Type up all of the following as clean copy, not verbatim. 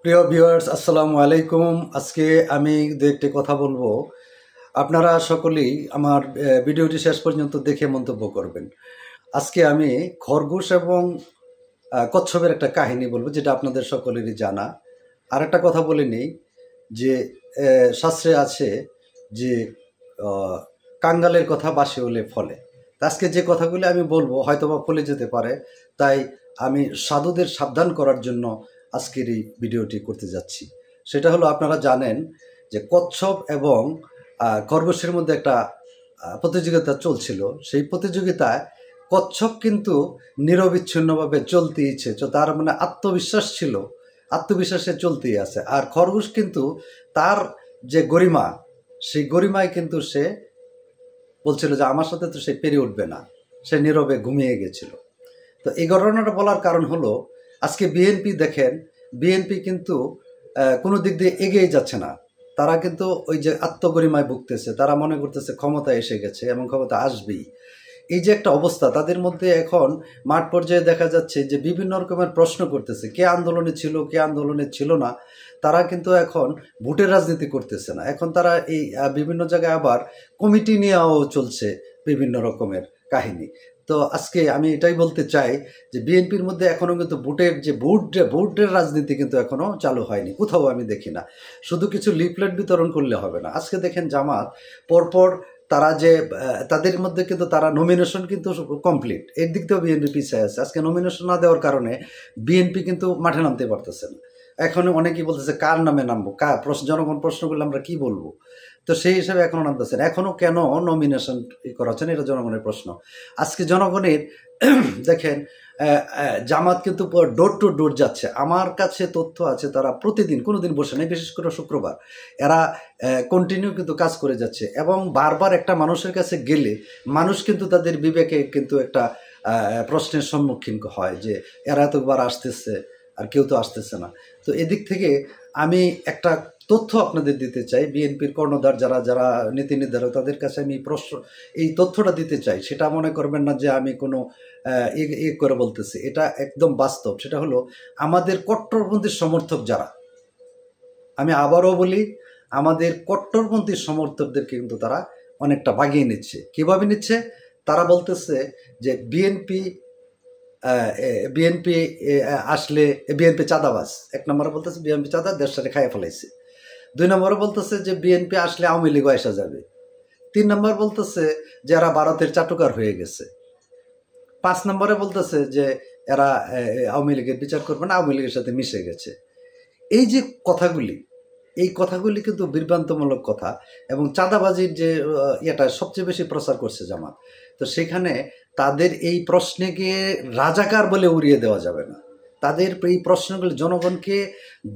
প্রিয় ভিউয়ার্স, আসসালামু আলাইকুম। আজকে আমি দু একটি কথা বলবো। আপনারা সকলেই আমার ভিডিওটি শেষ পর্যন্ত দেখে মন্তব্য করবেন। আজকে আমি খরগোশ এবং কচ্ছপের একটা কাহিনী বলবো, যেটা আপনাদের সকলেরই জানা। আর একটা কথা বলে নিই যে শাস্ত্রে আছে যে কাঙ্গালের কথা বাসি হলে ফলে। আজকে যে কথাগুলি আমি বলবো হয়তোবা ফলে যেতে পারে, তাই আমি সাধুদের সাবধান করার জন্য আজকের এই ভিডিওটি করতে যাচ্ছি। সেটা হলো, আপনারা জানেন যে কচ্ছপ এবং খরগোশের মধ্যে একটা প্রতিযোগিতা চলছিল। সেই প্রতিযোগিতায় কচ্ছপ কিন্তু নিরবিচ্ছিন্নভাবে চলতেই ইচ্ছে, তার মানে আত্মবিশ্বাস ছিল, আত্মবিশ্বাসে চলতেই আছে। আর খরগোশ কিন্তু তার যে গরিমা, সেই গরিমায় কিন্তু সে বলছিল যে আমার সাথে তো সে পেরে উঠবে না, সে নীরবে ঘুমিয়ে গেছিল। তো এই ঘটনাটা বলার কারণ হলো, আজকে বিএনপি দেখেন, বিএনপি কিন্তু কোনো দিক দিয়ে এগিয়ে যাচ্ছে না। তারা কিন্তু ওই যে আত্মগরিমায় ভুগতেছে, তারা মনে করতেছে ক্ষমতা এসে গেছে এবং ক্ষমতা আসবেই। এই যে একটা অবস্থা তাদের মধ্যে, এখন মাঠ পর্যায়ে দেখা যাচ্ছে যে বিভিন্ন রকমের প্রশ্ন করতেছে, কে আন্দোলনে ছিল, কে আন্দোলনে ছিল না। তারা কিন্তু এখন ভোটের রাজনীতি করতেছে না, এখন তারা এই বিভিন্ন জায়গায় আবার কমিটি নিয়েও চলছে বিভিন্ন রকমের কাহিনী। তো আজকে আমি এটাই বলতে চাই যে বিএনপির মধ্যে এখনো কিন্তু ভোটের রাজনীতি কিন্তু এখনো চালু হয়নি, কোথাও আমি দেখি না। শুধু কিছু লিফলেট বিতরণ করলে হবে না। আজকে দেখেন জামাত পরপর তারা যে তাদের মধ্যে কিন্তু তারা নমিনেশন কিন্তু কমপ্লিট, এর দিক থেকেও বিএনপি পিছিয়ে আছে। আজকে নমিনেশন না দেওয়ার কারণে বিএনপি কিন্তু মাঠে নামতে পারতেছে না। এখন অনেকেই বলতেছে কার নামে নামবো, জনগণ প্রশ্ন করলে আমরা কি বলবো। তো সেই হিসাবে এখনো নামতেছেন, এখনো কেন নমিনেশন করাচ্ছেন, এটা জনগণের প্রশ্ন। আজকে জনগণের দেখেন জামাত কিন্তু ডোর টু ডোর যাচ্ছে। আমার কাছে তথ্য আছে, তারা প্রতিদিন, কোনোদিন বসে নেই, বিশেষ করে শুক্রবার এরা কন্টিনিউ কিন্তু কাজ করে যাচ্ছে। এবং বারবার একটা মানুষের কাছে গেলে মানুষ কিন্তু তাদের বিবেকে কিন্তু একটা প্রশ্নের সম্মুখীন হয় যে এরা এতবার আসতেছে আর কেউ তো আসতেছে না। তো এদিক থেকে আমি একটা তথ্য আপনাদের দিতে চাই, বিএনপির কর্ণধার যারা যারা নীতি নির্ধারক, তাদের কাছে আমি এই তথ্যটা দিতে চাই। সেটা মনে করবেন না যে আমি কোনো করে বলতেছি, এটা একদম বাস্তব। সেটা হলো, আমাদের কট্টরপন্থী সমর্থক যারা, আমি আবারও বলি, আমাদের কট্টরপন্থী সমর্থকদেরকে কিন্তু তারা অনেকটা বাগিয়ে নিচ্ছে। কিভাবে নিচ্ছে? তারা বলতেছে যে বিএনপি আসলে বিএনপি চাঁদাবাজ। এক নম্বরে বলতেছে বিএনপি চাঁদা, দেশটাকে খাইয়ে ফেলাইছে। দুই নম্বরে বলতেছে যে বিএনপি আসলে আওয়ামী লীগ আসা যাবে। তিন নম্বর বলতেছে যে এরা ভারতের চাটুকার হয়ে গেছে। 5 নম্বরে বলতেছে যে এরা আওয়ামী লীগের বিচার করবে না, আওয়ামী লীগের সাথে মিশে গেছে। এই যে কথাগুলি, এই কথাগুলি কিন্তু বিভ্রান্তমূলক কথা। এবং চাঁদাবাজির যে এটা সবচেয়ে বেশি প্রচার করছে জামাত। তো সেখানে তাদের এই প্রশ্নকে রাজাকার বলে উড়িয়ে দেওয়া যাবে না। তাদের এই প্রশ্নগুলি জনগণকে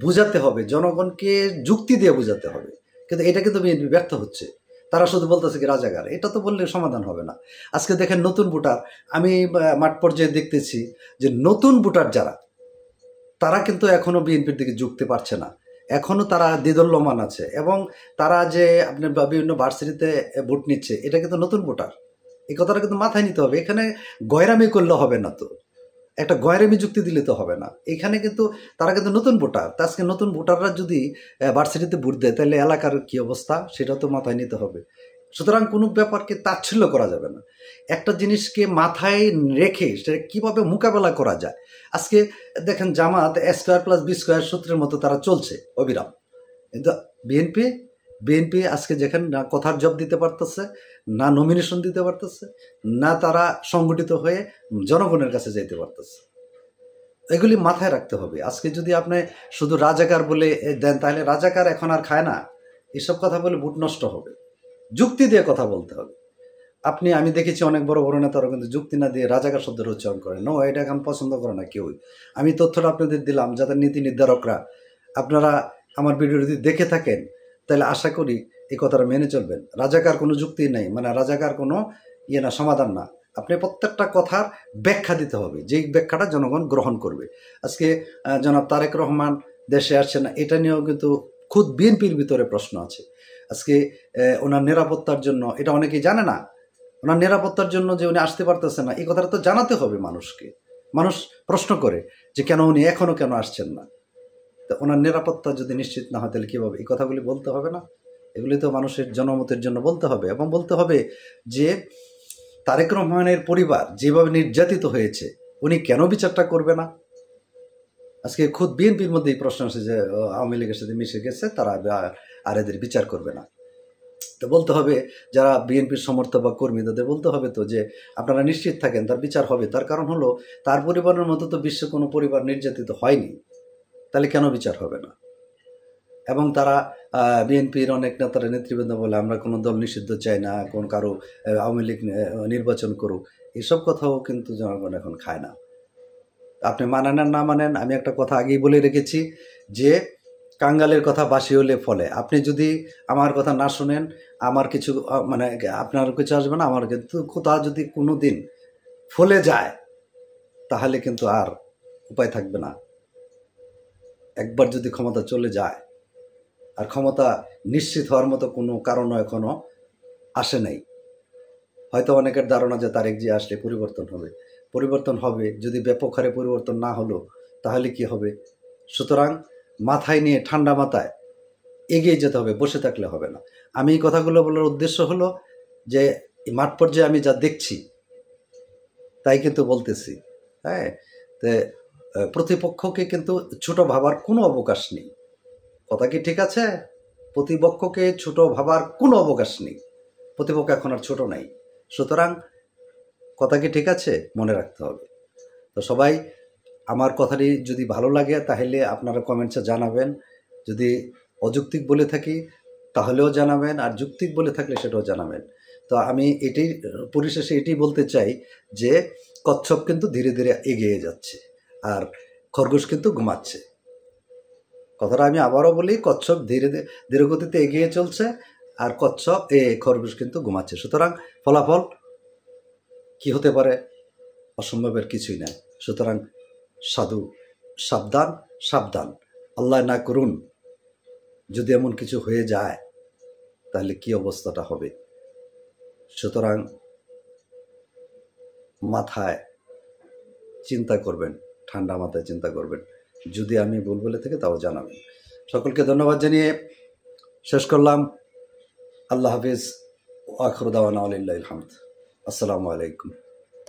বুঝাতে হবে, জনগণকে যুক্তি দিয়ে বুঝাতে হবে। কিন্তু এটা কিন্তু বিএনপি ব্যর্থ হচ্ছে। তারা শুধু বলতেছে কি রাজাকার, এটা তো বললে সমাধান হবে না। আজকে দেখেন নতুন ভোটার, আমি মাঠ পর্যায়ে দেখতেছি যে নতুন ভোটার যারা, তারা কিন্তু এখনো বিএনপির দিকে ঝুঁকতে পারছে না, এখনো তারা দ্বিধল্যমান আছে। এবং তারা যে আপনার বিভিন্ন ভার্সিটিতে ভোট নিচ্ছে, এটা কিন্তু নতুন ভোটার। এই কথাটা কিন্তু মাথায় নিতে হবে। এখানে গয়রামি করলে হবে না, তো একটা গয়রামি যুক্তি দিলে তো হবে না। এখানে কিন্তু তারা কিন্তু নতুন ভোটার। তা আজকে নতুন ভোটাররা যদি ভার্সিটিতে ভোট দেয়, তাহলে এলাকার কি অবস্থা সেটাও তো মাথায় নিতে হবে। সুতরাং কোনো ব্যাপারকে তাচ্ছিল্য করা যাবে না। একটা জিনিসকে মাথায় রেখে সেটা কীভাবে মোকাবেলা করা যায়। আজকে দেখেন জামাত A²+B² সূত্রের মতো তারা চলছে অবিরাম। কিন্তু বিএনপি আজকে যেখানে না কথার জব দিতে পারতেছে, না নমিনেশন দিতে পারতেছে, না তারা সংগঠিত হয়ে জনগণের কাছে যেতে পারতেছে। এগুলি মাথায় রাখতে হবে। আজকে যদি আপনি শুধু রাজাকার বলে দেন, তাহলে রাজাকার এখন আর খায় না। এসব কথা বলে ভোট নষ্ট হবে। যুক্তি দিয়ে কথা বলতে হবে। আমি দেখেছি অনেক বড় বড় নেতারা কিন্তু যুক্তি না দিয়ে রাজাকার শব্দের উচ্চারণ করে। নো, এটা এখন পছন্দ করে না কেউই। আমি তথ্যটা আপনাদের দিলাম, যাতে নীতি নির্ধারকরা, আপনারা আমার ভিডিও যদি দেখে থাকেন, তাহলে আশা করি এই কথাটা মেনে চলবেন। রাজাকার কোনো যুক্তি নেই, মানে রাজাকার কোনো না, সমাধান না। আপনি প্রত্যেকটা কথার ব্যাখ্যা দিতে হবে, যেই ব্যাখ্যাটা জনগণ গ্রহণ করবে। আজকে জনাব তারেক রহমান দেশে আসছে না, এটা নিয়েও কিন্তু খুদ বিএনপির ভিতরে প্রশ্ন আছে। আজকে ওনার নিরাপত্তার জন্য, এটা অনেকেই জানে না, ওনার নিরাপত্তার জন্য যে উনি আসতে পারতেছে না, এই কথাটা তো জানাতে হবে মানুষকে। মানুষ প্রশ্ন করে যে কেন উনি এখনো কেন আসছেন না। তো ওনার নিরাপত্তা যদি নিশ্চিত না হয় তাহলে কীভাবে? এই কথাগুলি বলতে হবে না? এগুলি তো মানুষের জনমতের জন্য বলতে হবে, এবং বলতে হবে যে তারেক রহমানের পরিবার যেভাবে নির্যাতিত হয়েছে উনি কেন বিচারটা করবে না? আজকে খুদ বিএনপির মধ্যে এই প্রশ্ন আসে যে আওয়ামী লীগের সাথে মিশে গেছে, তারা আর এদের বিচার করবে না। তো বলতে হবে যারা বিএনপির সমর্থক বা কর্মী তাদের বলতে হবে তো যে আপনারা নিশ্চিত থাকেন তার বিচার হবে। তার কারণ হলো তার পরিবারের মতো তো বিশ্বে কোনো পরিবার নির্যাতিত হয়নি, তাহলে কেন বিচার হবে না? এবং তারা বিএনপির অনেক নেতারা নেতৃবৃন্দ বলে আমরা কোনো দল নিষিদ্ধ চাই না, কোন কারো আওয়ামী লীগ নির্বাচন করুক, এসব কথাও কিন্তু জনগণ এখন খায় না। আপনি মানেন আর না মানেন, আমি একটা কথা আগেই বলে রেখেছি যে কাঙ্গালের কথা বাসি হলে ফলে। আপনি যদি আমার কথা না শোনেন, আমার কিছু মানে আপনার কিছু আসবে না, আমার কিন্তু কোথাও যদি কোনো দিন ফলে যায় তাহলে কিন্তু আর উপায় থাকবে না। একবার যদি ক্ষমতা চলে যায়, আর ক্ষমতা নিশ্চিত হওয়ার মতো কোনো কারণও এখনো আসে নাই। হয়তো অনেকের ধারণা যে তারেক জি আসলে পরিবর্তন হবে, পরিবর্তন হবে, যদি ব্যাপক হারে পরিবর্তন না হলো তাহলে কি হবে? সুতরাং মাথায় নিয়ে ঠান্ডা মাথায় এগিয়ে যেতে হবে, বসে থাকলে হবে না। আমি এই কথাগুলো বলার উদ্দেশ্য হলো যে মাঠ পর্যায়ে আমি যা দেখছি তাই কিন্তু বলতেছি। হ্যাঁ, তো প্রতিপক্ষকে কিন্তু ছোট ভাবার কোনো অবকাশ নেই। কথা কি ঠিক আছে? প্রতিপক্ষকে ছোট ভাবার কোনো অবকাশ নেই। প্রতিপক্ষ এখন আর ছোট নাই। সুতরাং কথা কি ঠিক আছে? মনে রাখতে হবে। তো সবাই আমার কথাটি যদি ভালো লাগে তাহলে আপনারা কমেন্টসে জানাবেন। যদি অযৌক্তিক বলে থাকি তাহলেও জানাবেন, আর যৌক্তিক বলে থাকলে সেটাও জানাবেন। তো আমি এটাই পরিশেষে এটাই বলতে চাই যে কচ্ছপ কিন্তু ধীরে ধীরে এগিয়ে যাচ্ছে, আর খরগোশ কিন্তু ঘুমাচ্ছে। কথাটা আমি আবারও বলি, কচ্ছপ ধীরে গতিতে এগিয়ে চলছে, আর খরগোশ কিন্তু ঘুমাচ্ছে। সুতরাং ফলাফল কি হতে পারে? অসম্ভবের কিছুই নাই। সুতরাং সাবধান সাবধান, আল্লাহ না করুন যদি এমন কিছু হয়ে যায় তাহলে কি অবস্থাটা হবে। সুতরাং মাথায় চিন্তা করবেন, ঠান্ডা মাথায় চিন্তা করবেন। যদি আমি ভুল বলে থাকি তাও জানাবেন। সকলকে ধন্যবাদ জানিয়ে শেষ করলাম। আল্লাহ হাফিজ। আখিরু দাওয়ানা আলিল্লাহিল হামদ। আসসালামু আলাইকুম।